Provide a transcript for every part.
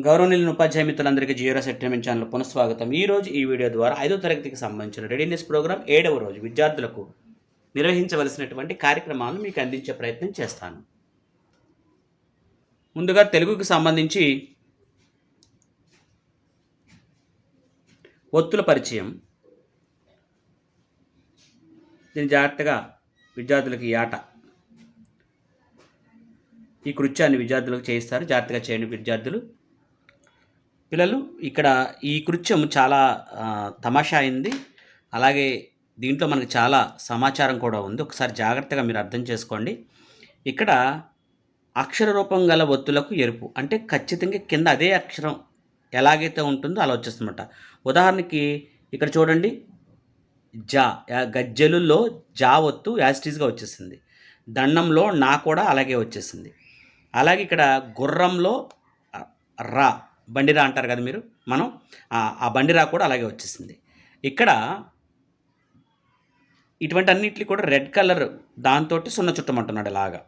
గౌరవనీయులైన ఉపాధ్యాయ మిత్రులందరికీ జియోరా settlement channel పునఃస్వాగతం. ఈరోజు ఈ వీడియో ద్వారా 5వ తరగతికి సంబంధించిన రెడీనెస్ ప్రోగ్రామ్ 7వ రోజు విద్యార్థులకు నిర్వహించవలసినటువంటి కార్యక్రమాలను మీకు అందించే ప్రయత్నం చేస్తాను. ముందుగా తెలుగుకి సంబంధించి ఒత్తుల పరిచయం. దీని జాగ్రత్తగా విద్యార్థులకి ఈ కృత్యాన్ని విద్యార్థులకు చేయిస్తారు. జాగ్రత్తగా చేయండి విద్యార్థులు. పిల్లలు, ఇక్కడ ఈ కృత్యం చాలా తమాషా అయింది. అలాగే దీంట్లో మనకు చాలా సమాచారం కూడా ఉంది. ఒకసారి జాగ్రత్తగా మీరు అర్థం చేసుకోండి. ఇక్కడ అక్షర రూపం గల ఒత్తులకు ఎరుపు అంటే ఖచ్చితంగా కింద అదే అక్షరం ఎలాగైతే ఉంటుందో అలా వచ్చేస్తుందన్నమాట. ఉదాహరణకి ఇక్కడ చూడండి, గజ్జెలులో జా ఒత్తు యాజిటీస్గా వచ్చేసింది. దండంలో నా కూడా అలాగే వచ్చేసింది. అలాగే ఇక్కడ గుర్రంలో రా, బండిరా అంటారు కదా మీరు, మనం ఆ బండిరా కూడా అలాగే వచ్చేసింది. ఇక్కడ ఇటువంటి అన్నిటిని కూడా రెడ్ కలర్ దాంతో సున్న చుట్టమంటున్నాడు. ఇలాగా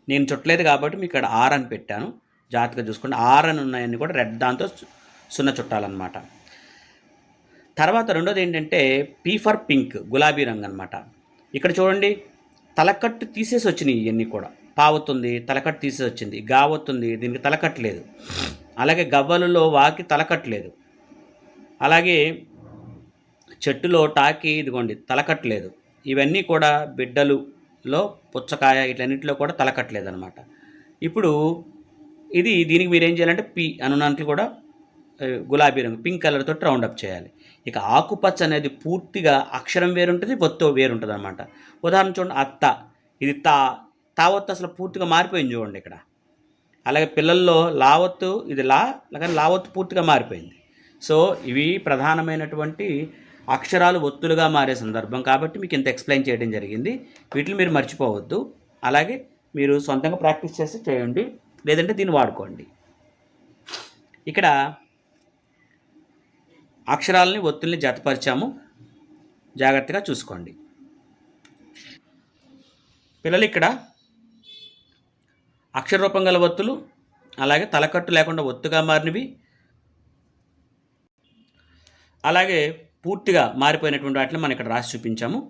నేను చుట్టలేదు కాబట్టి మీకు ఇక్కడ ఆర్ అని పెట్టాను. జాగ్రత్తగా చూసుకోండి. ఆర్ అని ఉన్నాయన్నీ కూడా రెడ్ దాంతో సున్న చుట్టాలన్నమాట. తర్వాత రెండోది ఏంటంటే పీ ఫర్ పింక్, గులాబీ రంగు అనమాట. ఇక్కడ చూడండి, తలకట్టు తీసేసి వచ్చినాయి ఇవన్నీ కూడా. పావుతుంది, తలకట్టు తీసేసి వచ్చింది. గావొత్తుంది, దీనికి తలకట్లేదు. అలాగే గవ్వలలో వాకి తలకట్లేదు. అలాగే చెట్టులో టాకి ఇదిగోండి తలకట్లేదు. ఇవన్నీ కూడా బిడ్డలులో పుచ్చకాయ ఇట్లన్నింటిలో కూడా తలకట్లేదు అనమాట. ఇప్పుడు దీనికి మీరు ఏం చేయాలంటే పి అనున్నట్లు కూడా గులాబీ రంగు పింక్ కలర్ తోటి రౌండప్ చేయాలి. ఇక ఆకుపచ్చ అనేది పూర్తిగా అక్షరం వేరుంటుంది, ఒత్తు వేరుంటుంది అనమాట. ఉదాహరణ చూడండి, అత్త, ఇది తావత్తు అసలు పూర్తిగా మారిపోయింది చూడండి ఇక్కడ. అలాగే పిల్లల్లో లావత్తు, ఇది కానీ లావత్తు పూర్తిగా మారిపోయింది. సో ఇవి ప్రధానమైనటువంటి అక్షరాలు ఒత్తులుగా మారే సందర్భం కాబట్టి మీకు ఇంత ఎక్స్ప్లెయిన్ చేయడం జరిగింది. వీటిని మీరు మర్చిపోవద్దు. అలాగే మీరు సొంతంగా ప్రాక్టీస్ చేసి చేయండి, లేదంటే దీన్ని వాడుకోండి. ఇక్కడ అక్షరాలని ఒత్తుల్ని జతపరిచాము, జాగ్రత్తగా చూసుకోండి పిల్లలు. ఇక్కడ అక్షర రూపం గల ఒత్తులు, అలాగే తలకట్టు లేకుండా ఒత్తుగా మారినవి, అలాగే పూర్తిగా మారిపోయినటువంటి వాటిని మనం ఇక్కడ రాసి చూపించాము.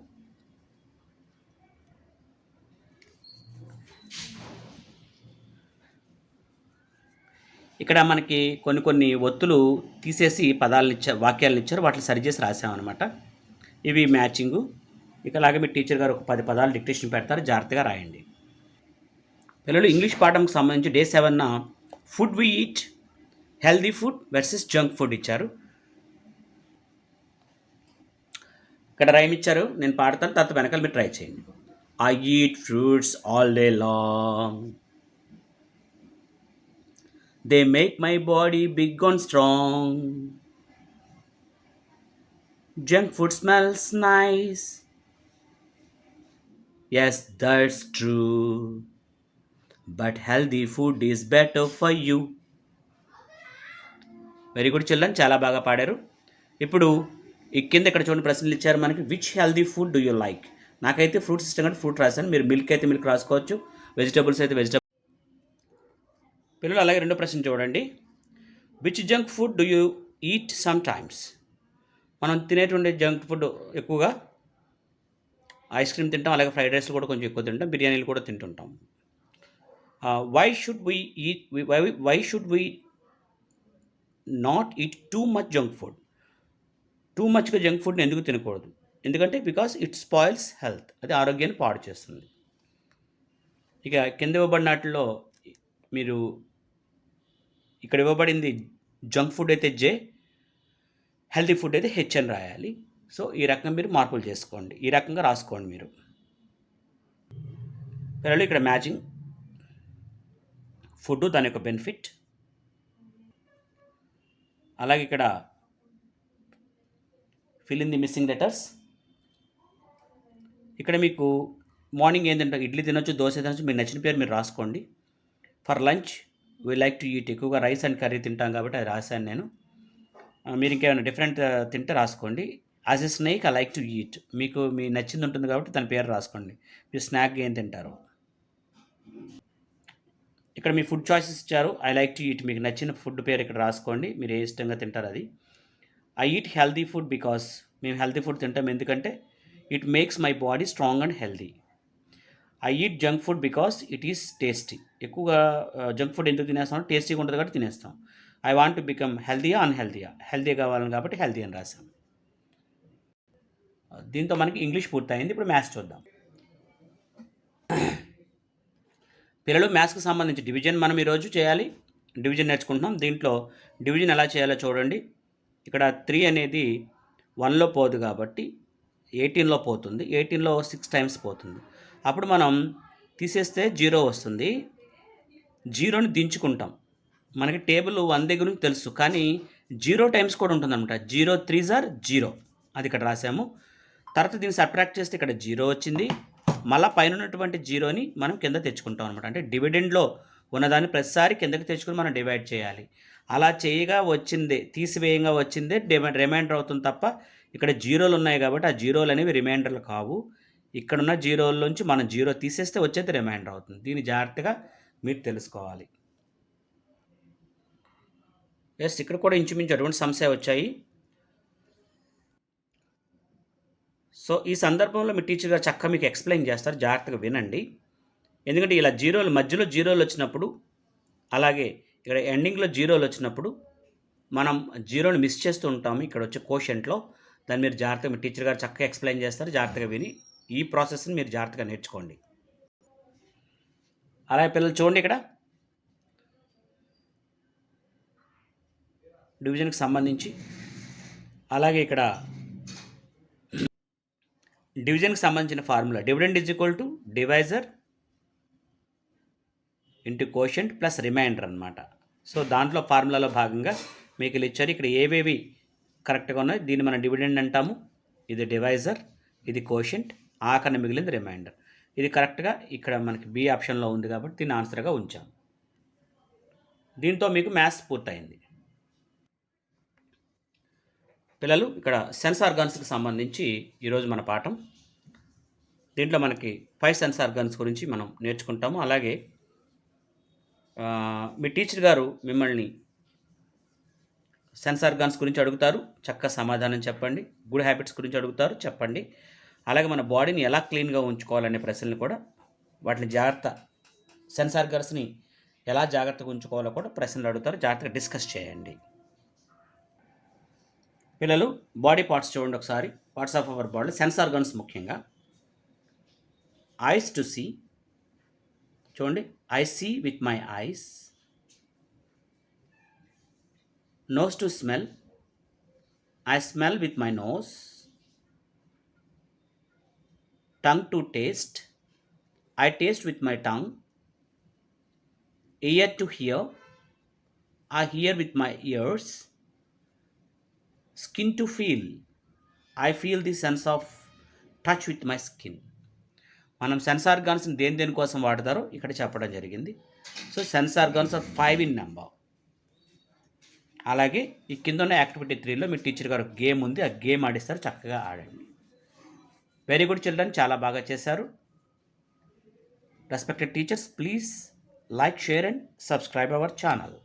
ఇక్కడ మనకి కొన్ని ఒత్తులు తీసేసి పదాలను ఇచ్చారు, వాక్యాలను ఇచ్చారు. వాటిని సరిచేసి రాసామన్నమాట. ఇవి మ్యాచింగు. ఇక అలాగే మీ టీచర్ గారు ఒక 10 పదాలు డిక్టేషన్ పెడతారు, జాగ్రత్తగా రాయండి. పిల్లలు, ఇంగ్లీష్ పాఠంకి సంబంధించి డే 7న food we eat, healthy food versus junk food ఇచ్చారు. ఇక్కడ రైమ్ ఇచ్చారు, నేను పాడతాను, తర్వాత వెనకాల మీరు ట్రై చేయండి. I eat fruits all day long, they make my body big and strong, junk food smells nice, yes that's true, but healthy food is better for you. Very good children, చాలా బాగా పాడారు. ఇప్పుడు ఈ కింద ఇక్కడ చూడండి ప్రశ్నలు ఇచ్చారు మనకి. Which healthy food do you like? నాకైతే ఫ్రూట్స్ ఇష్టం కంటే ఫ్రూట్ రాశాను. మీరు మిల్క్ అయితే మిల్క్ రాసుకోవచ్చు, వెజిటబుల్స్ అయితే వెజిటబుల్. పిల్లలు, అలాగే రెండో ప్రశ్న చూడండి. Which junk food do you eat some times? మనం తినేటువంటి జంక్ ఫుడ్ ఎక్కువగా ఐస్ క్రీమ్ తింటాం, అలాగే ఫ్రైడ్ రైస్లు కూడా కొంచెం ఎక్కువ తింటాం, బిర్యానీలు కూడా తింటుంటాం. Why should we not eat too much junk food? Too మచ్గా జంక్ ఫుడ్ని ఎందుకు తినకూడదు? ఎందుకంటే బికాస్ ఇట్ స్పాయిల్స్ హెల్త్, అది ఆరోగ్యాన్ని పాడు చేస్తుంది. ఇక కింద ఇవ్వబడిన వాటిలో మీరు ఇక్కడ ఇవ్వబడింది జంక్ ఫుడ్ అయితే జే, హెల్తీ ఫుడ్ అయితే హెచ్ అని రాయాలి. సో ఈ రకంగా మీరు మార్పులు చేసుకోండి, ఈ రకంగా రాసుకోండి మీరు. పిల్లలు, ఇక్కడ మ్యాచింగ్ ఫుడ్, దాని యొక్క బెనిఫిట్. అలాగే ఇక్కడ fill in the missing letters. ఇక్కడ మీకు మార్నింగ్ ఏం తింటారు, ఇడ్లీ తినొచ్చు, దోశ తినొచ్చు, మీకు నచ్చిన పేరు మీరు రాసుకోండి. For lunch we like to eat, ఎక్కువగా రైస్ అండ్ కర్రీ తింటాం కాబట్టి అది రాశాను నేను. మీరు ఇంకేమైనా డిఫరెంట్ తింటే రాసుకోండి. As a snake I like to eat, మీకు మీ నచ్చింది ఉంటుంది కాబట్టి దాని పేరు రాసుకోండి. మీరు స్నాక్ ఏం తింటారు. ఇక్కడ మీ ఫుడ్ చాయిసెస్ ఇచ్చారు. ఐ లైక్ టు ఈట్, మీకు నచ్చిన ఫుడ్ పేరు ఇక్కడ రాసుకోండి, మీరు ఏ ఇష్టంగా తింటారు అది. I eat healthy food because, మేము హెల్తీ ఫుడ్ తింటాం ఎందుకంటే it makes my body strong and healthy. I eat junk food because it is tasty, ఎక్కువగా జంక్ ఫుడ్ ఎందుకు తినేస్తాం, టేస్టీగా ఉంటుంది కాబట్టి తినేస్తాం. ఐ వాంట్ టు బికమ్ హెల్తీయా అన్హెల్తీయా, హెల్తీ కావాలని కాబట్టి హెల్తీ అని రాసాం. దీంతో మనకి ఇంగ్లీష్ పూర్తయింది. ఇప్పుడు మ్యాథ్స్ చూద్దాం. పిల్లలు, మ్యాథ్స్కి సంబంధించి డివిజన్ మనం ఈరోజు చేయాలి, డివిజన్ నేర్చుకుంటున్నాం. దీంట్లో డివిజన్ ఎలా చేయాలో చూడండి. ఇక్కడ 3 అనేది 1లో పోదు కాబట్టి 18లో పోతుంది, 18లో 6 టైమ్స్ పోతుంది. అప్పుడు మనం తీసేస్తే 0 వస్తుంది, 0ని దించుకుంటాం. మనకి టేబుల్ 1 దగ్గర నుంచి తెలుసు, కానీ 0 టైమ్స్ కూడా ఉంటుందన్నమాట. 0 3s are 0, అది ఇక్కడ రాసాము. తర్వాత దీన్ని సబ్ట్రాక్ట్ చేస్తే ఇక్కడ 0 వచ్చింది. మళ్ళీ పైన ఉన్నటువంటి 0ని మనం కింద తెచ్చుకుంటాం అనమాట. అంటే డివిడెండ్లో ఉన్నదాన్ని ప్రతిసారి కిందకి తెచ్చుకుని మనం డివైడ్ చేయాలి. అలా చేయగా వచ్చిందే, తీసివేయంగా వచ్చిందే రిమైండర్ అవుతుంది తప్ప ఇక్కడ 0లు ఉన్నాయి కాబట్టి ఆ 0లు అనేవి రిమైండర్లు కావు. ఇక్కడున్న 0లోంచి మనం 0 తీసేస్తే వచ్చేది రిమైండర్ అవుతుంది. దీన్ని జాగ్రత్తగా మీరు తెలుసుకోవాలి. ఎస్, ఇక్కడ కూడా ఇంచుమించు అటువంటి సమస్య వచ్చాయి. సో ఈ సందర్భంలో మీ టీచర్ గారు చక్కగా మీకు ఎక్స్ప్లెయిన్ చేస్తారు, జాగ్రత్తగా వినండి. ఎందుకంటే ఇలా 0లు మధ్యలో 0లు వచ్చినప్పుడు, అలాగే ఇక్కడ ఎండింగ్లో 0లు వచ్చినప్పుడు మనం 0ని మిస్ చేస్తూ ఉంటాము. ఇక్కడ వచ్చే కోషెంట్లో దాన్ని మీరు జాగ్రత్తగా, మీ టీచర్ గారు చక్కగా ఎక్స్ప్లెయిన్ చేస్తారు, జాగ్రత్తగా విని ఈ ప్రాసెస్ని మీరు జాగ్రత్తగా నేర్చుకోండి. అలాగే పిల్లలు చూడండి, ఇక్కడ డివిజన్కి సంబంధించి, అలాగే ఇక్కడ డివిజన్కి సంబంధించిన formula dividend is equal to divisor into quotient plus remainder అనమాట. సో దాంట్లో ఫార్ములాలో భాగంగా మీకు ఇలా ఇచ్చారు. ఇక్కడ ఏవేవి కరెక్ట్గా ఉన్నాయి, దీన్ని మనం డివిడెండ్ అంటాము, ఇది డివైజర్, ఇది కోషెంట్, ఆఖరణ మిగిలింది రిమైండర్. ఇది కరెక్ట్గా ఇక్కడ మనకి బి ఆప్షన్లో ఉంది కాబట్టి దీన్ని ఆన్సర్గా ఉంచాం. దీంతో మీకు మ్యాథ్స్ పూర్తయింది. పిల్లలు, ఇక్కడ సెన్స్ ఆర్గాన్స్కి సంబంధించి ఈరోజు మన పాఠం. దీంట్లో మనకి 5 సెన్స్ ఆర్గాన్స్ గురించి మనం నేర్చుకుంటాము. అలాగే మీ టీచర్ గారు మిమ్మల్ని సెన్స్ ఆర్గాన్స్ గురించి అడుగుతారు, చక్కగా సమాధానం చెప్పండి. గుడ్ హ్యాబిట్స్ గురించి అడుగుతారు, చెప్పండి. అలాగే మన బాడీని ఎలా క్లీన్గా ఉంచుకోవాలనే ప్రశ్నలు కూడా, వాటిని సెన్స్ ఆర్గాన్స్ని ఎలా జాగ్రత్తగా ఉంచుకోవాలో కూడా ప్రశ్నలు అడుగుతారు, జాగ్రత్తగా డిస్కస్ చేయండి. పిల్లలు, బాడీ పార్ట్స్ చూడండి ఒకసారి. Parts of our body, sense organs ముఖ్యంగా ఐస్ టు సీ, చూడండి, I see with my eyes. Nose to smell, I smell with my nose. Tongue to taste, I taste with my tongue. Ear to hear, I hear with my ears. Skin to feel, I feel the sense of touch with my skin. మనం sense ఆర్గాన్స్ని దేనికోసం వాడతారో ఇక్కడ చెప్పడం జరిగింది. So sense organs are 5 in number. అలాగే ఈ కింద ఉన్న యాక్టివిటీ 3లో మీ టీచర్ గారు గేమ్ ఉంది, ఆ గేమ్ ఆడిస్తారు, చక్కగా ఆడండి. వెరీ గుడ్ చిల్డ్రన్, చాలా బాగా చేశారు. Respected teachers, please like, share and subscribe our channel.